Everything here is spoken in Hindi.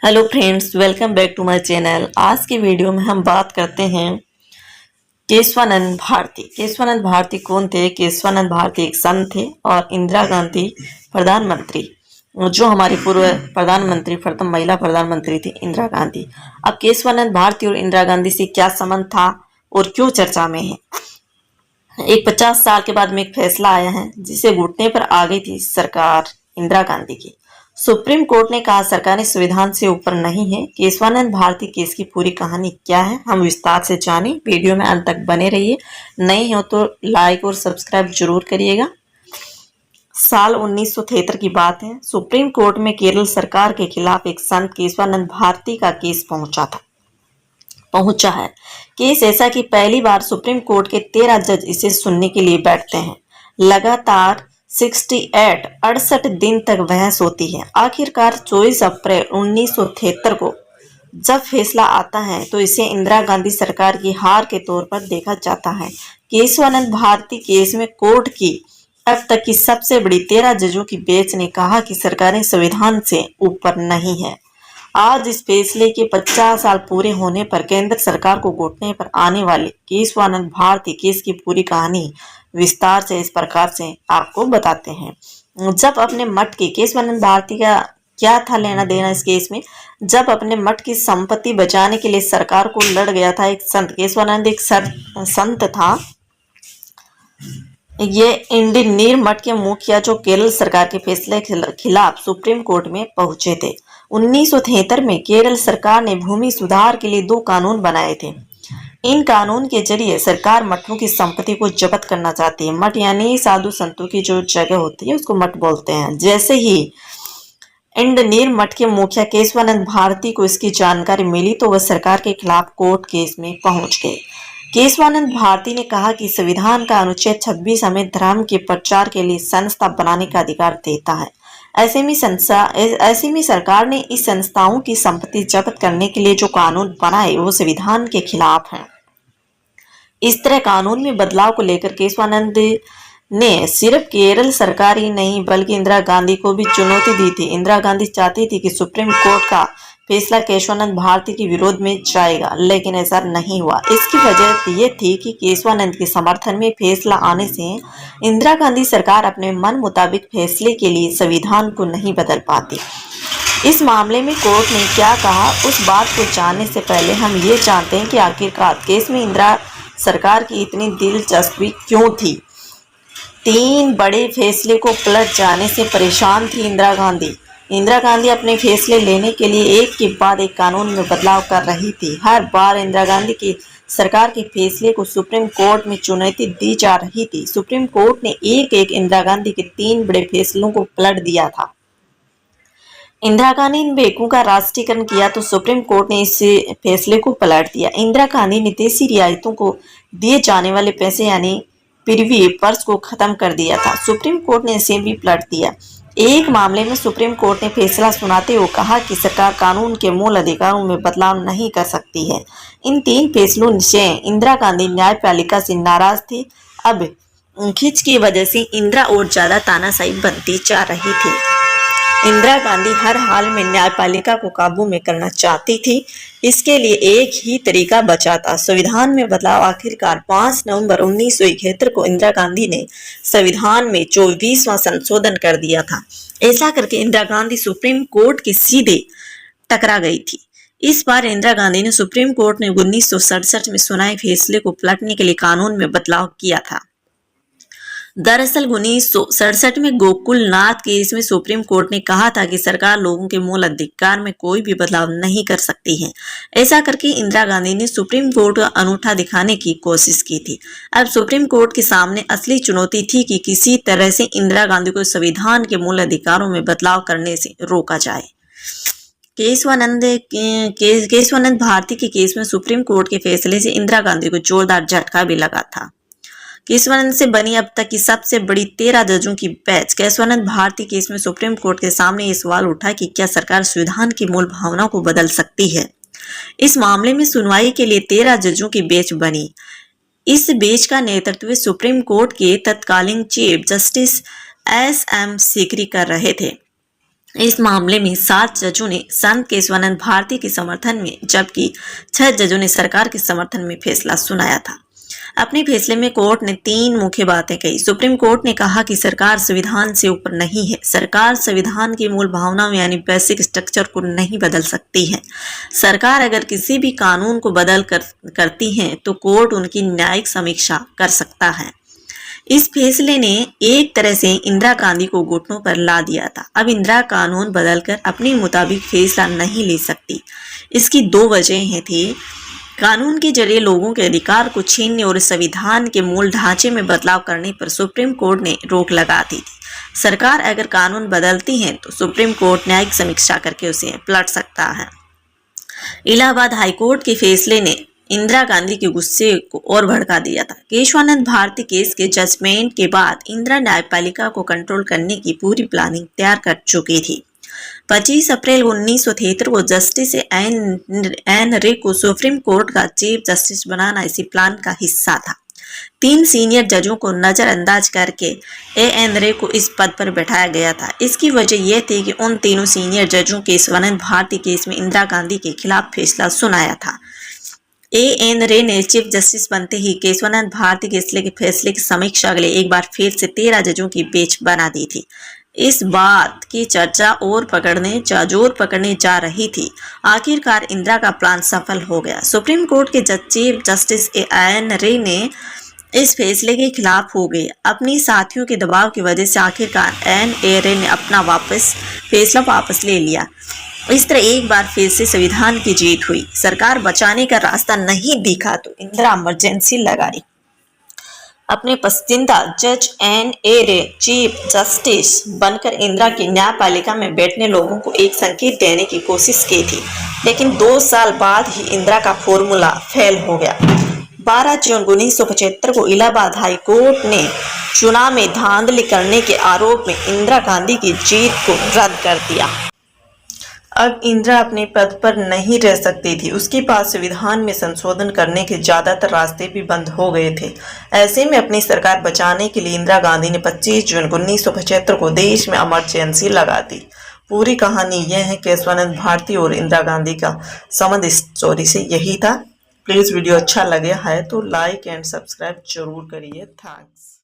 Hello friends, welcome back to my channel. आज के वीडियो में हम बात करते हैं केशवानंद भारती। केशवानंद भारती कौन थे? केशवानंद भारती एक संत थे और इंदिरा गांधी प्रधानमंत्री, जो हमारी पूर्व प्रधानमंत्री, प्रथम महिला प्रधानमंत्री थी इंदिरा गांधी। अब केशवानंद भारती और इंदिरा गांधी से क्या संबंध था और क्यों चर्चा में है? एक 50 साल के बाद में एक फैसला आया है जिसे घुटने पर आ गई थी सरकार इंदिरा गांधी की। सुप्रीम कोर्ट ने कहा सरकारी संविधान से ऊपर नहीं है। केशवानंद भारती केस की पूरी कहानी क्या है, हम विस्तार से जाने। वीडियो में अंत तक बने रहिए। नहीं हो तो लाइक और सब्सक्राइब जरूर करिएगा। साल 1973 की बात है। सुप्रीम कोर्ट में केरल सरकार के खिलाफ एक संत केशवानंद भारती का केस पहुंचा है। केस ऐसा कि पहली बार सुप्रीम कोर्ट के 13 जज इसे सुनने के लिए बैठते हैं। लगातार 68 दिन तक बहस होती है। आखिरकार 24 अप्रैल 1973 को जब फैसला आता है तो इसे इंदिरा गांधी सरकार की हार के तौर पर देखा जाता है। केशवानंद भारती केस में कोर्ट की अब तक की सबसे बड़ी 13 जजों की बेंच ने कहा कि सरकारें संविधान से ऊपर नहीं है। आज इस फैसले के 50 साल पूरे होने पर केंद्र सरकार को घुटने पर आने वाले केशवानंद भारती केस की पूरी कहानी विस्तार से इस प्रकार से आपको बताते हैं। जब अपने मठ की केशवानंद भारती का क्या था लेना देना इस केस में? जब अपने मठ की संपत्ति बचाने के लिए सरकार को लड़ गया था एक संत। केशवानंद एक संत था। ये इंडियन नीर मठ के मुखिया जो केरल सरकार के फैसले के खिलाफ सुप्रीम कोर्ट में पहुंचे थे। 1973 में केरल सरकार ने भूमि सुधार के लिए 2 कानून बनाए थे। इन कानून के जरिए सरकार मठों की संपत्ति को जब्त करना चाहती है। मठ यानी साधु संतों की जो जगह होती है उसको मठ बोलते हैं। जैसे ही इंडनीर मठ के मुखिया केशवानंद भारती को इसकी जानकारी मिली तो वह सरकार के खिलाफ कोर्ट केस में पहुंच गए। केशवानंद भारती ने कहा कि संविधान का अनुच्छेद 26 हमें धर्म के प्रचार के लिए संस्था बनाने का अधिकार देता है। ऐसे में सरकार ने इस संस्थाओं की संपत्ति जब्त करने के लिए जो कानून बनाए वो संविधान के खिलाफ हैं। इस तरह कानून में बदलाव को लेकर केशवानंद ने सिर्फ केरल सरकार ही नहीं बल्कि इंदिरा गांधी को भी चुनौती दी थी। इंदिरा गांधी चाहती थी कि सुप्रीम कोर्ट का फैसला केशवानंद भारती के विरोध में जाएगा, लेकिन ऐसा नहीं हुआ। इसकी वजह यह थी कि केशवानंद के समर्थन में फैसला आने से इंदिरा गांधी सरकार अपने मन मुताबिक फैसले के लिए संविधान को नहीं बदल पाती। इस मामले में कोर्ट ने क्या कहा उस बात को जानने से पहले हम ये जानते हैं कि आखिरकार केस में इंदिरा सरकार की इतनी दिलचस्पी क्यों थी। 3 बड़े फैसले को पलट जाने से परेशान थी इंदिरा गांधी। इंदिरा गांधी अपने फैसले लेने के लिए एक के बाद एक कानून में बदलाव कर रही थी। हर बार इंदिरा गांधी की सरकार के फैसले को सुप्रीम कोर्ट में चुनौती दी जा रही थी। सुप्रीम कोर्ट ने एक एक इंदिरा गांधी के 3 बड़े फैसलों को पलट दिया था। इंदिरा गांधी ने बैंकों का राष्ट्रीयकरण किया तो सुप्रीम कोर्ट ने इस फैसले को पलट दिया। इंदिरा गांधी ने देसी रियायतों को दिए जाने वाले पैसे यानी प्रिवी पर्स को खत्म कर दिया था। सुप्रीम कोर्ट ने इसे भी पलट दिया। एक मामले में सुप्रीम कोर्ट ने फैसला सुनाते हुए कहा कि सरकार कानून के मूल अधिकारों में बदलाव नहीं कर सकती है। इन 3 फैसलों से इंदिरा गांधी न्यायपालिका से नाराज थी। अब खिंच की वजह से इंदिरा और ज्यादा तानाशाही बनती जा रही थी। इंदिरा गांधी हर हाल में न्यायपालिका को काबू में करना चाहती थी। इसके लिए एक ही तरीका बचा था, संविधान में बदलाव। आखिरकार 5 नवंबर 1971 को इंदिरा गांधी ने संविधान में 24वां संशोधन कर दिया था। ऐसा करके इंदिरा गांधी सुप्रीम कोर्ट के सीधे टकरा गई थी। इस बार इंदिरा गांधी ने सुप्रीम कोर्ट ने 1967 में सुनाए फैसले को पलटने के लिए कानून में बदलाव किया था। दरअसल 1967 में गोकुलनाथ केस में सुप्रीम कोर्ट ने कहा था कि सरकार लोगों के मूल अधिकार में कोई भी बदलाव नहीं कर सकती है। ऐसा करके इंदिरा गांधी ने सुप्रीम कोर्ट का अनूठा दिखाने की कोशिश की थी। अब सुप्रीम कोर्ट के सामने असली चुनौती थी कि किसी तरह से इंदिरा गांधी को संविधान के मूल अधिकारों में बदलाव करने से रोका जाए। केशवानंद भारती के केस में सुप्रीम कोर्ट के फैसले से इंदिरा गांधी को जोरदार झटका भी लगा था। केशवानंद से बनी अब तक की सबसे बड़ी 13 जजों की बेंच केशवानंद भारती केस में सुप्रीम कोर्ट के सामने ये सवाल उठा कि क्या सरकार संविधान की मूल भावनाओं को बदल सकती है। इस मामले में सुनवाई के लिए 13 जजों की बेंच बनी। इस बेंच का नेतृत्व सुप्रीम कोर्ट के तत्कालीन chief justice S M Sikri कर रहे थे। इस मामले में 7 जजों ने संत केशवानंद भारती के समर्थन में जबकि 6 जजों ने सरकार के समर्थन में फैसला सुनाया था। अपने फैसले में कोर्ट ने 3 मुख्य बातें कही। सुप्रीम कोर्ट ने कहा कि सरकार संविधान से ऊपर नहीं है। सरकार संविधान की मूल भावनाओं यानी बेसिक स्ट्रक्चर को नहीं बदल सकती है। सरकार अगर किसी भी कानून को बदल करती है तो कोर्ट उनकी न्यायिक समीक्षा कर सकता है। इस फैसले ने एक तरह से इंदिरा गांधी को घुटनों पर ला दिया था। अब इंदिरा कानून बदलकर अपने मुताबिक फैसला नहीं ले सकती। इसकी 2 वजहें थी। कानून के जरिए लोगों के अधिकार को छीनने और संविधान के मूल ढांचे में बदलाव करने पर सुप्रीम कोर्ट ने रोक लगा दी थी। सरकार अगर कानून बदलती है तो सुप्रीम कोर्ट न्यायिक समीक्षा करके उसे पलट सकता है। इलाहाबाद हाईकोर्ट के फैसले ने इंदिरा गांधी के गुस्से को और भड़का दिया था। केशवानंद भारती केस के जजमेंट के बाद इंदिरा न्यायपालिका को कंट्रोल करने की पूरी प्लानिंग तैयार कर चुकी थी। 25 अप्रैल 1973 को जस्टिस एन रे को सुप्रीम कोर्ट का चीफ जस्टिस बनाना इसी प्लान का हिस्सा था। 3 सीनियर जजों को नजरअंदाज करके एन रे को इस पद पर बैठाया गया था। इसकी वजह यह थी कि उन तीनों सीनियर जजों केशवानंद भारती केस में इंदिरा गांधी के खिलाफ फैसला सुनाया था। एन रे ने चीफ जस्टिस बनते ही केशवानंद भारती के फैसले की समीक्षा के लिए एक बार फिर से 13 जजों की बेंच बना दी थी। इस बात की चर्चा जोर पकड़ने जा रही थी। आखिरकार इंदिरा का प्लान सफल हो गया। सुप्रीम कोर्ट के चीफ जस्टिस एन रे ने इस फैसले के खिलाफ हो गए। अपनी साथियों के दबाव की वजह से आखिरकार एन रे ने अपना फैसला वापस ले लिया। इस तरह एक बार फिर से संविधान की जीत हुई। सरकार बचाने का रास्ता नहीं दिखा तो इंदिरा इमरजेंसी लगाई। अपने पसंदीदा जज एन रे चीफ जस्टिस बनकर इंदिरा की न्यायपालिका में बैठने लोगों को एक संकेत देने की कोशिश की थी, लेकिन 2 साल बाद ही इंदिरा का फॉर्मूला फेल हो गया। 12 जून 1975 को इलाहाबाद हाई कोर्ट ने चुनाव में धांधली करने के आरोप में इंदिरा गांधी की जीत को रद्द कर दिया। अब इंदिरा अपने पद पर नहीं रह सकती थी। उसके पास संविधान में संशोधन करने के ज्यादातर रास्ते भी बंद हो गए थे। ऐसे में अपनी सरकार बचाने के लिए इंदिरा गांधी ने 25 जून 1975 को देश में इमरजेंसी लगा दी। पूरी कहानी यह है। केशवानंद भारती और इंदिरा गांधी का संबंध इस स्टोरी से यही था। प्लीज वीडियो अच्छा लगे है तो लाइक एंड सब्सक्राइब जरूर करिए। थैंक्स।